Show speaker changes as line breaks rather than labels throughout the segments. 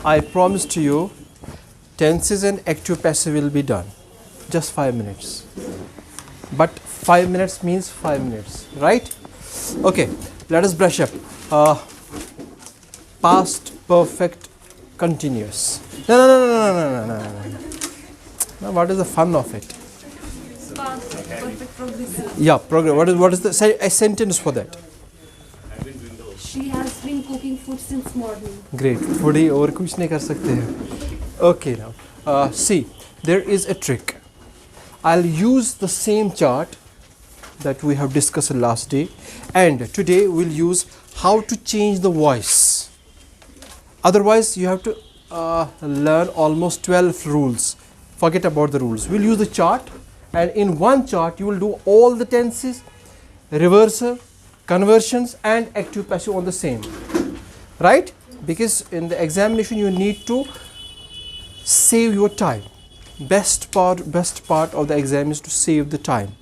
I promise to you, tenses and active passive will be done. Just 5 minutes. But 5 minutes means 5 minutes, right? Okay, let us brush up. Past perfect continuous. No. Now, what is the fun of it?
Past perfect progressive.
Yeah, progress. What is a sentence for that?
She has been cooking food since morning.
Great. Foodie और कुछ नहीं कर सकते हैं. Okay, now see, there is a trick. I'll use the same chart that we have discussed last day, and today we'll use how to change the voice. Otherwise, you have to learn almost 12 rules. Forget about the rules. We'll use the chart, and in one chart you will do all the tenses, reversal, conversions and active passive on the same, right? Because in the examination you need to save your time. Best part of the exam is to save the time,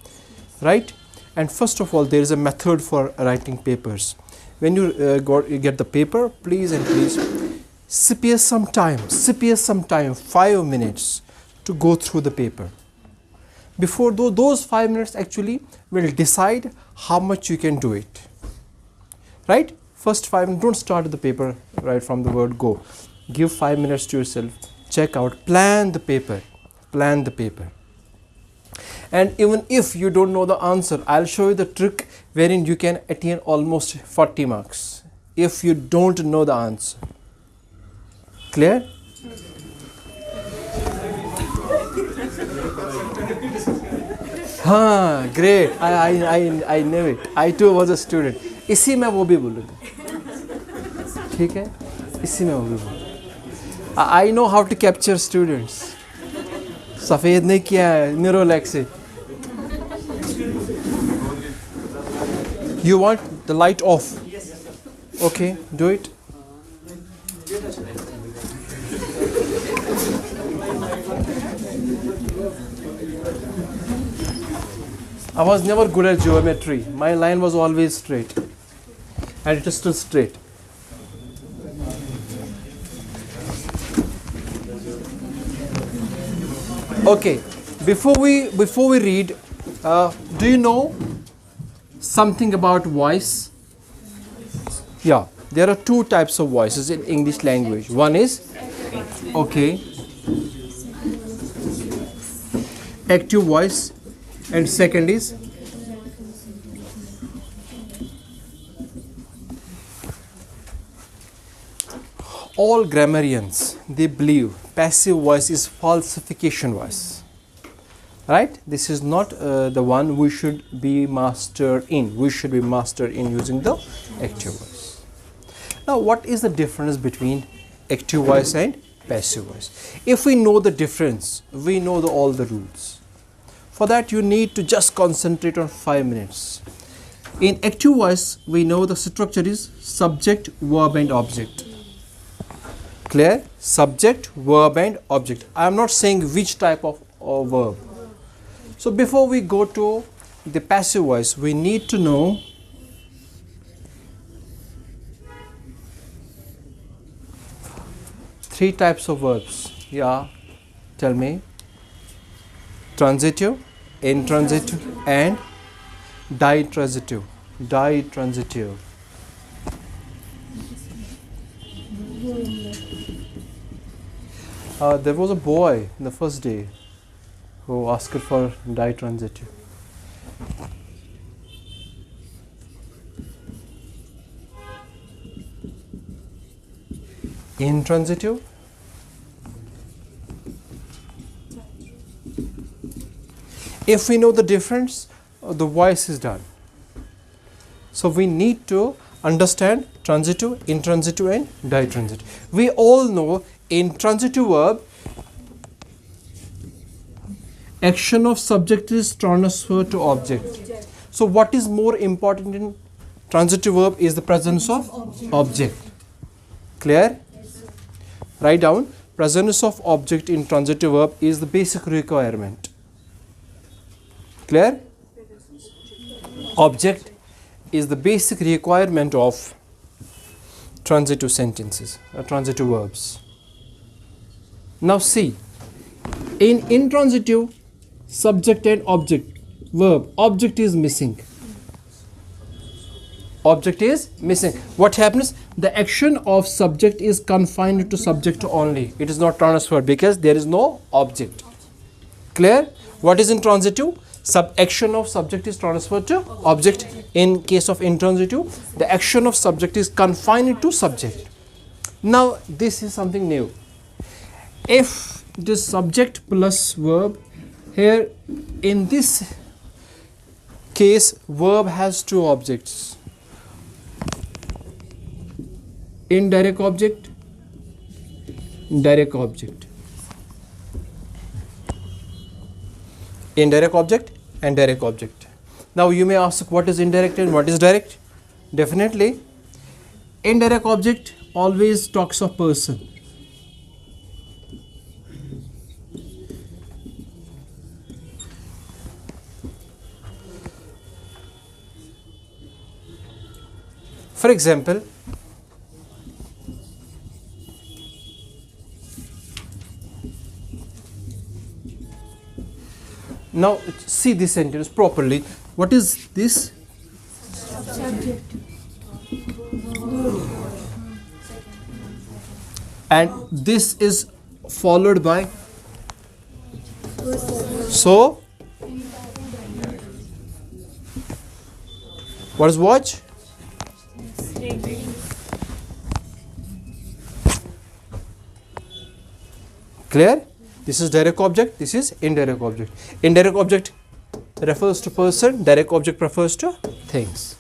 right? And first of all, there is a method for writing papers. When you get the paper, please spare some time, 5 minutes to go through the paper. Before those 5 minutes actually will decide how much you can do it, right? First 5 minutes, don't start the paper right from the word go. Give 5 minutes to yourself, check out, plan the paper. And even if you don't know the answer, I'll show you the trick wherein you can attain almost 40 marks if you don't know the answer. Clear? हाँ, great. I knew it. I too was a student. इसी में वो भी बोलूँगा. ठीक है? इसी में वो भी बोलूँगा. I know how to capture students. सफ़ेद नहीं किया है न्यूरोलैक से. You want the light off? Okay, do it. I was never good at geometry. My line was always straight, and it is still straight. Okay, before we read, do you know something about voice? Yeah, there are two types of voices in English language. One is active voice, and second is all grammarians, they believe passive voice is falsification voice, right? This is not the one we should be mastered in. We should be mastered in using the active voice. Now, what is the difference between active voice and passive voice? If we know the difference, we know all the rules. For that, you need to just concentrate on 5 minutes. In active voice, we know the structure is subject, verb and object. Clear? Subject, verb and object. I am not saying which type of verb. So before we go to the passive voice, we need to know three types of verbs. Yeah, tell me. Transitive, intransitive and ditransitive. Ditransitive. There was a boy in the first day who asked for ditransitive. Intransitive. If we know the difference, the voice is done. So we need to understand transitive, intransitive and ditransitive. We all know intransitive verb, action of subject is transferred to object. So what is more important in transitive verb is the presence of object. Clear? Write down, presence of object in transitive verb is the basic requirement. Clear? Object is the basic requirement of transitive sentences, transitive verbs. Now see, in intransitive, subject and object, verb, object is missing. Object is missing. What happens? The action of subject is confined to subject only. It is not transferred because there is no object. Clear? What is intransitive? Action of subject is transferred to object. In case of intransitive, the action of subject is confined to subject. Now this is something new. If this subject plus verb, here in this case verb has two objects, indirect object, direct object, indirect object and direct object. Now you may ask, what is indirect and what is direct? Definitely indirect object always talks of person. For example, now see this sentence properly. What is this?
Subject.
And this is followed by, so what is watch? Clear? This is direct object, this is indirect object. Indirect object refers to person, direct object refers to things.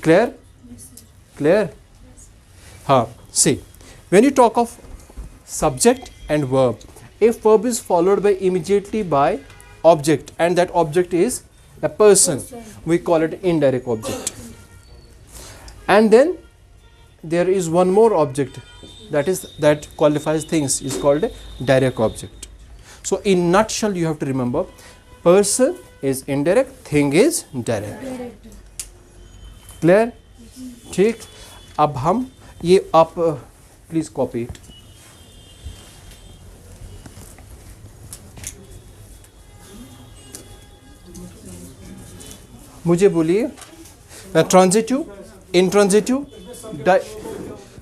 Clear? Clear? See, when you talk of subject and verb, if verb is followed by immediately by object and that object is a person, we call it indirect object. And then there is one more object that qualifies things, is called a direct object. So in nutshell you have to remember, person is indirect, thing is direct. Clear? ठीक. अब हम ये आप please copy it. मुझे बोलिए transitive, intransitive,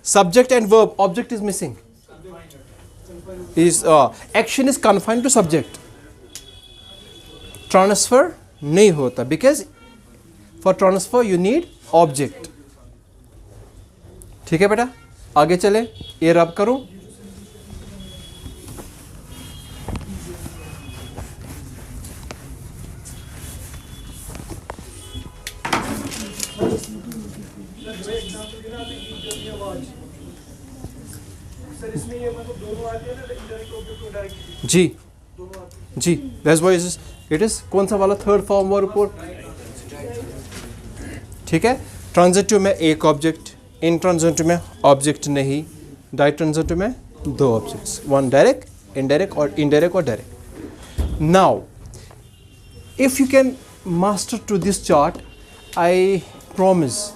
subject and verb, object is missing, is action is confined to subject, transfer नहीं होता because for transfer you need object. ठीक है बेटा, आगे चले. ये रब करूं. जी जी, दैट्स व्हाई इट इज कौन सा वाला थर्ड फॉर्म वर्ब पर. ठीक है. ट्रांजिटिव में एक ऑब्जेक्ट, इंट्रांजिटिव में ऑब्जेक्ट नहीं, डाइट्रांजिटिव में दो ऑब्जेक्ट्स, वन डायरेक्ट, इनडायरेक्ट और इनडायरेक्ट और direct. Now if you can master to this chart, I promise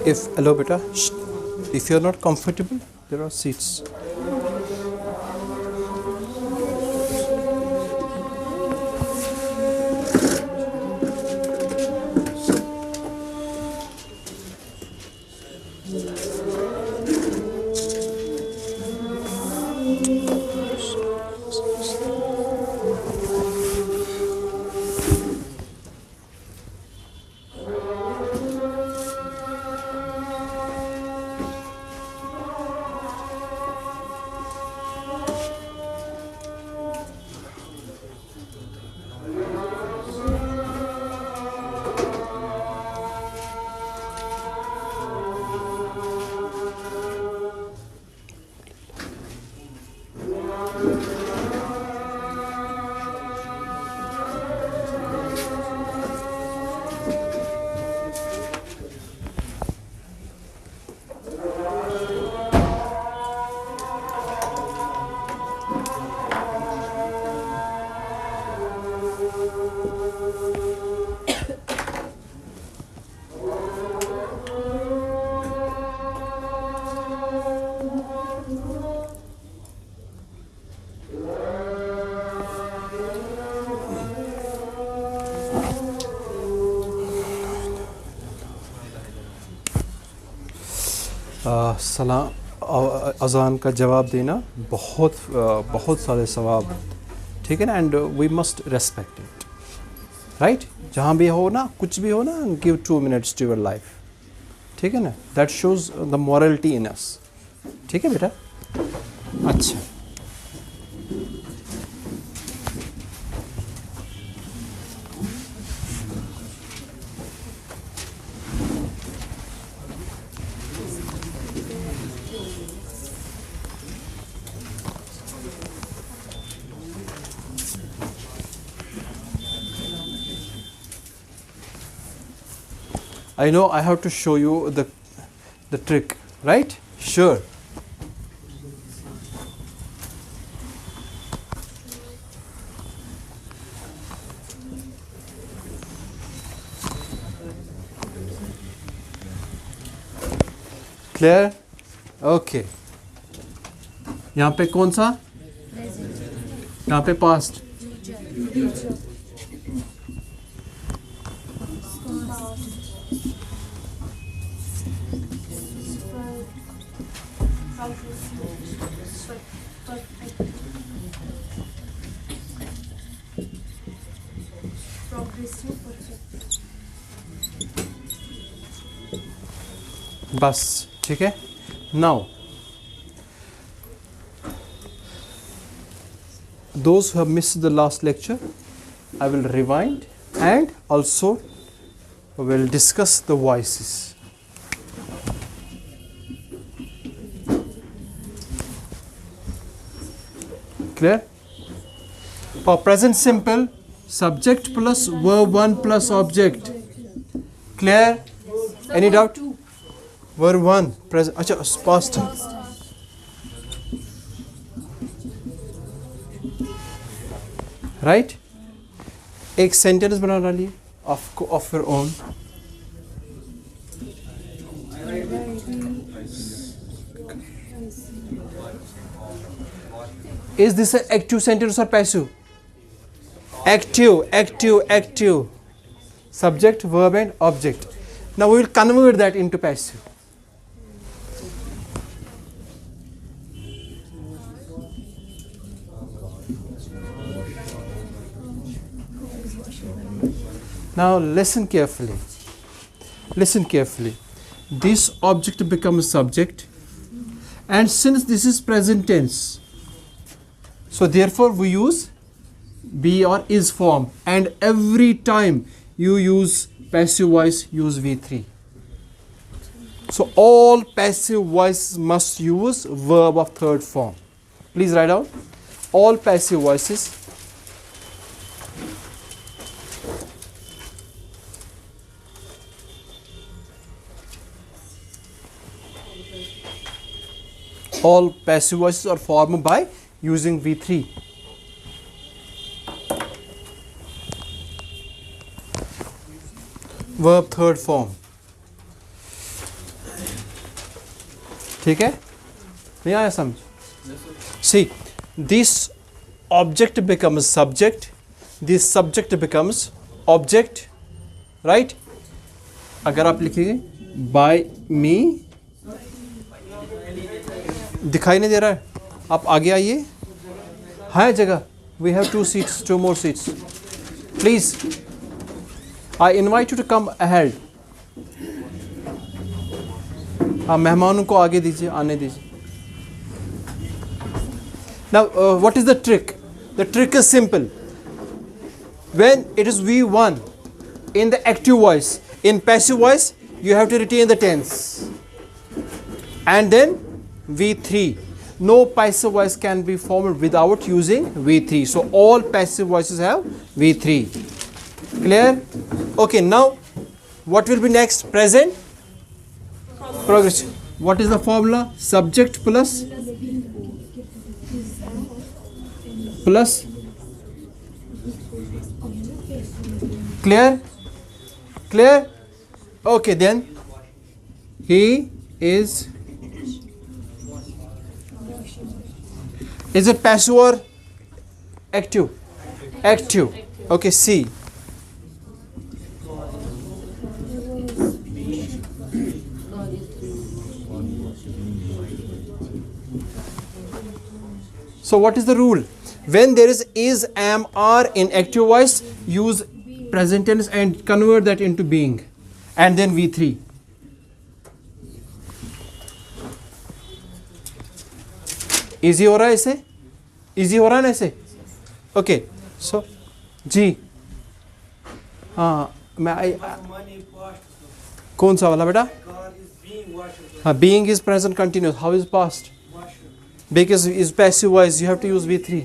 if, hello beta, if you are not comfortable, there are seats. सलाम अज़ान का जवाब देना बहुत सारे सवाब, ठीक है ना, and we must respect it, right. जहाँ भी हो ना, कुछ भी हो ना, give 2 minutes to your life, ठीक है ना. That shows the morality in us, ठीक है बेटा. अच्छा, I know I have to show you the trick, right? Sure. Clear? Okay. यहाँ पे कौन सा? यहाँ पे past. बस, ठीक है. Now, those who have missed the last lecture, I will rewind and also will discuss the voices. Clear? For present simple, subject plus verb 1 plus object. Clear? Any doubt? Verb 1 present. अच्छा, past. Right? एक sentence बना डालिए of your own. Is this an active sentence or passive? Active. Subject, verb and object. Now we will convert that into passive. Now listen carefully. This object becomes subject, and since this is present tense, so therefore we use be or is form, and every time you use passive voice, use V3. So all passive voices must use verb of third form. Please write down all passive voices are formed by using V3. Verb third form. ठीक है? नहीं आया समझ? See, this object becomes subject, this subject becomes object, right? अगर आप लिखेंगे by me, दिखाई नहीं दे रहा है, आप आगे आइए, है जगह, we have 2 more seats, please, I invite you to come ahead. हाँ, मेहमानों को आगे दीजिए, आने दीजिए. Now, what is the trick? The trick is simple. When it is V1 in the active voice, in passive voice, you have to retain the tense. And then V3. no passive voice can be formed without using V3. So all passive voices have V3. Clear? Okay, now what will be next? Present progressive. What is the formula? Subject plus clear? Clear? Okay, then he is it passive or active? Active. Okay, C. So what is the rule? When there is, am, are in active voice, use present tense and convert that into being, and then V3. Easy हो रहा है इसे? Easy हो रहा है ना इसे? Okay. So जी हाँ मैं कौन सा वाला बेटा? हाँ, being is present continuous. How is past? Because is passive voice, you have to use V3.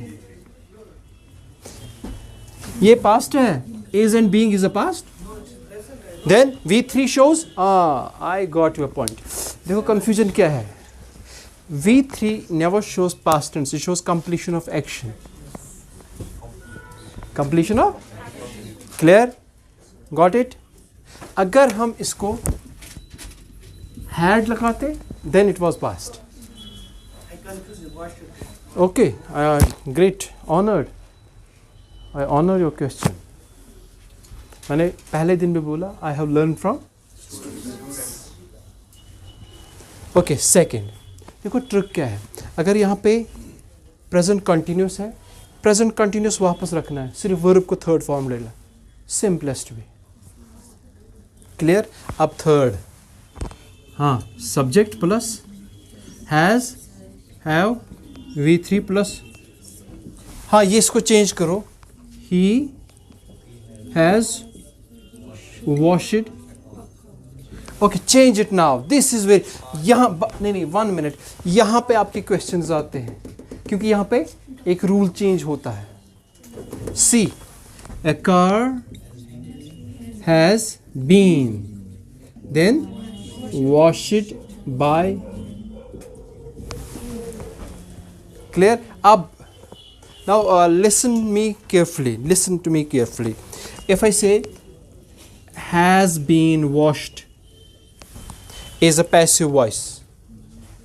ये past है. Is and being is a past. Then V3 shows. I got your point. देखो confusion क्या है? V3 never shows past tense. It shows completion of action. Completion of. Clear? Got it? अगर हम इसको had लगाते, then it was past. Okay, great, honored. I honor your question. मैंने पहले दिन भी बोला, I have learned from. Okay, second. देखो ट्रिक क्या है? अगर यहाँ पे प्रेजेंट कंटिन्यूस है, प्रेजेंट कंटिन्यूस वापस रखना है, सिर्फ वर्ब को थर्ड फॉर्म ले ला, सिंपलेस्ट वे. क्लियर? अब थर्ड, हाँ, subject plus has, have, V3 plus, हाँ ये इसको चेंज करो, he has washed. Okay, change it now. This is very, यहाँ नहीं 1 मिनट, यहाँ पे आपके क्वेश्चंस आते हैं क्योंकि यहाँ पे एक रूल चेंज होता है. सी, a car has been then washed by. Clear? Ab. Now listen me carefully. Listen to me carefully. If I say has been washed is a passive voice.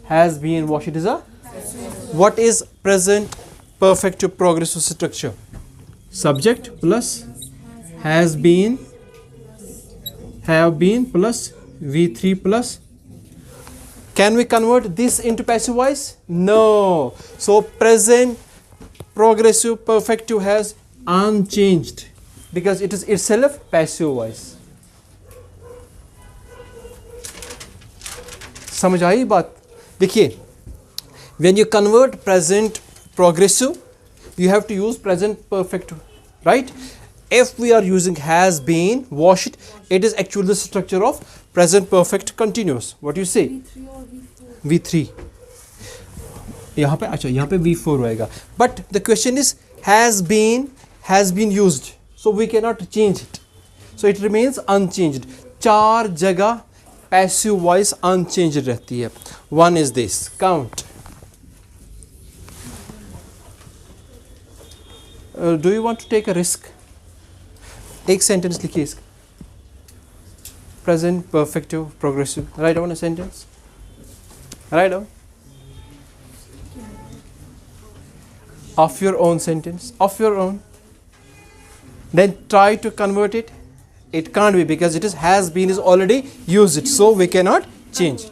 Has been washed is a. What is present perfective progressive structure? Subject plus has been, have been plus V3 plus. Can we convert this into passive voice? No. So present progressive perfective has unchanged because it is itself passive voice. समझ आई बात? देखिए, when you convert present progressive, you have to use present perfect, right? If we are using has been washed, it is actually the structure of present perfect continuous. What do you say?
V3 or V4?
V3. यहाँ पे अच्छा, यहाँ पे V4 होएगा. But the question is has been used, so we cannot change it. So it remains unchanged. 4 जगह passive voice unchanged रहती है. One is this. Count. Do you want to take a risk? एक sentence लिखिए इसका. Present perfective progressive. Write down a sentence. Write down. Of your own sentence. Of your own. Then try to convert it. It can't be because it is has been is already used, so we cannot change.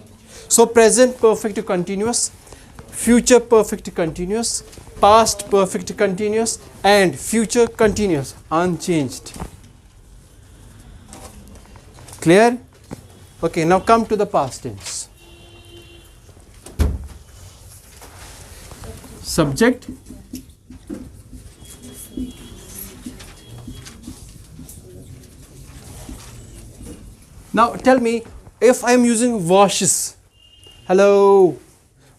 So present perfect continuous, future perfect continuous, past perfect continuous, and future continuous unchanged. Clear? Okay, now come to the past tense. Subject now tell me, if I am using washes, hello,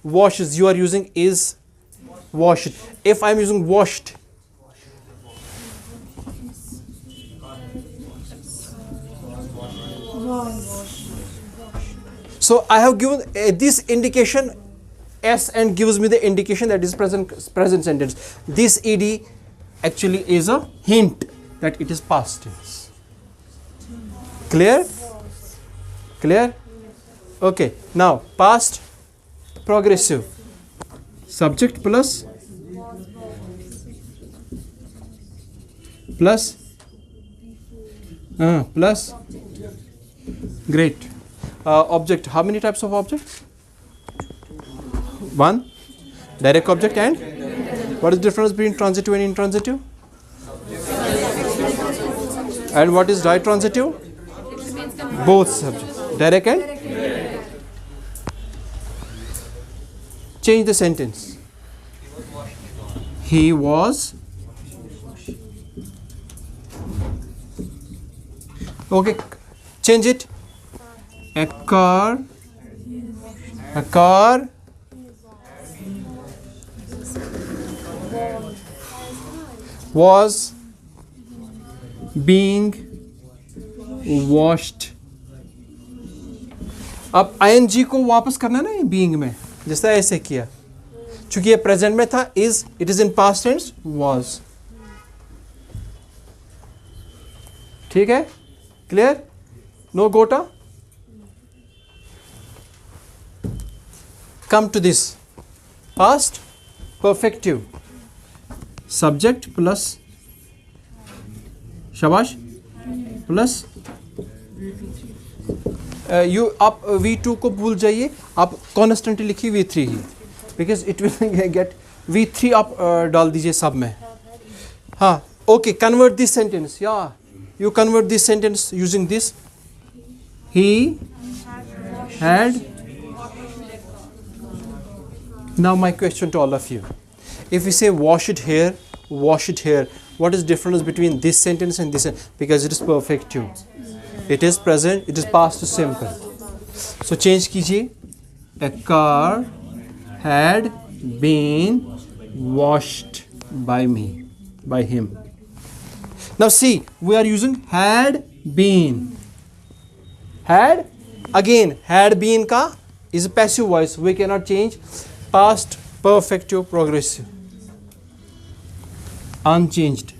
washes, you are using is, washed. If I'm using washed, so I have given this indication S and gives me the indication that is present sentence. This ed actually is a hint that it is past tense. Clear? Clear? Okay. Now past progressive. Subject plus great. Object. How many types of objects? One. Direct object and what is the difference between transitive and intransitive? And what is ditransitive? Both subjects. Direct and change the sentence. He was. Okay, change it. A car was being washed. अब ing को वापस करना ना ये being में, जैसा ऐसे किया, चूंकि ये present में था is, it is in past tense was. ठीक है? Clear? No gota? Come to this. Past perfective. Subject plus shabash plus you आप V2 को भूल जाइए, आप constant लिखिए V3 he, because it will get V3 आप डाल दीजिए सब में. हाँ, okay, convert this sentence. Yeah, you convert this sentence using this. He had. Now my question to all of you. If we say wash it here, what is difference between this sentence and this sentence? Because it is perfective. It is present, it is past simple. So change कीजिए. A car had been washed by him. Now see, we are using had been. Had, again, had been ka is a passive voice. We cannot change. Past perfective progressive. Unchanged.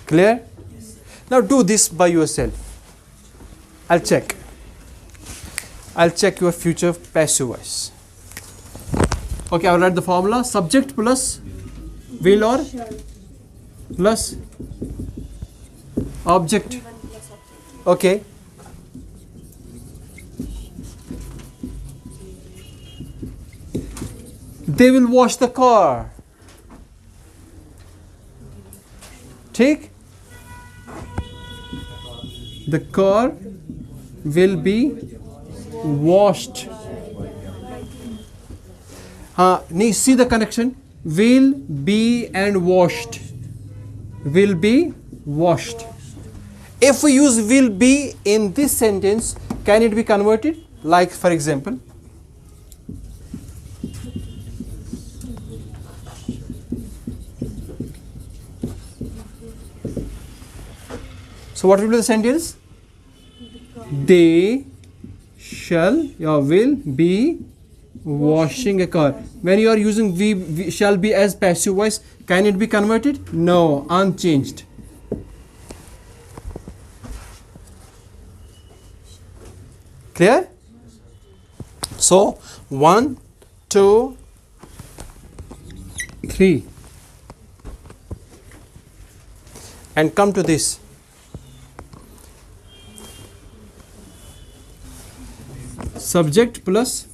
Clear? Now do this by yourself. I'll check your future passive voice. Okay, I'll write the formula. Subject plus will or plus object. Okay. They will wash the car. Take. The car will be washed. See the connection? Will be and washed. Will be washed. If we use will be in this sentence, can it be converted? Like for example, so what will be the sentence? They shall or will be washing a car. When you are using we shall be as passive voice, can it be converted? No, unchanged. Clear? So 1, 2, 3 and come to this. Subject plus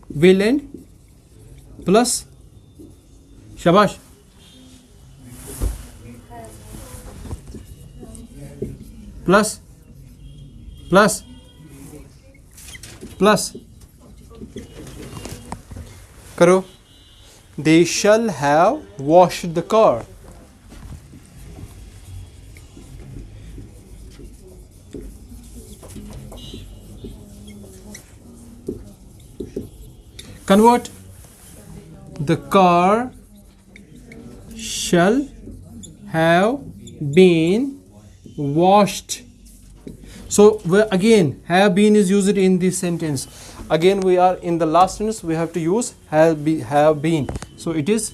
will and plus shabash plus karo. They shall have washed the car. Convert. The car shall have been washed. So again, have been is used in this sentence. Again, we are in the last sentence, we have to use have been. So it is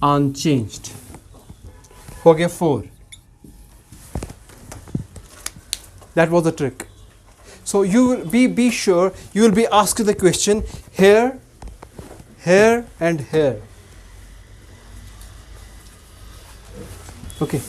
unchanged. हो गया 4. That was the trick. So you will be sure you will be asked the question here, here and here. Okay.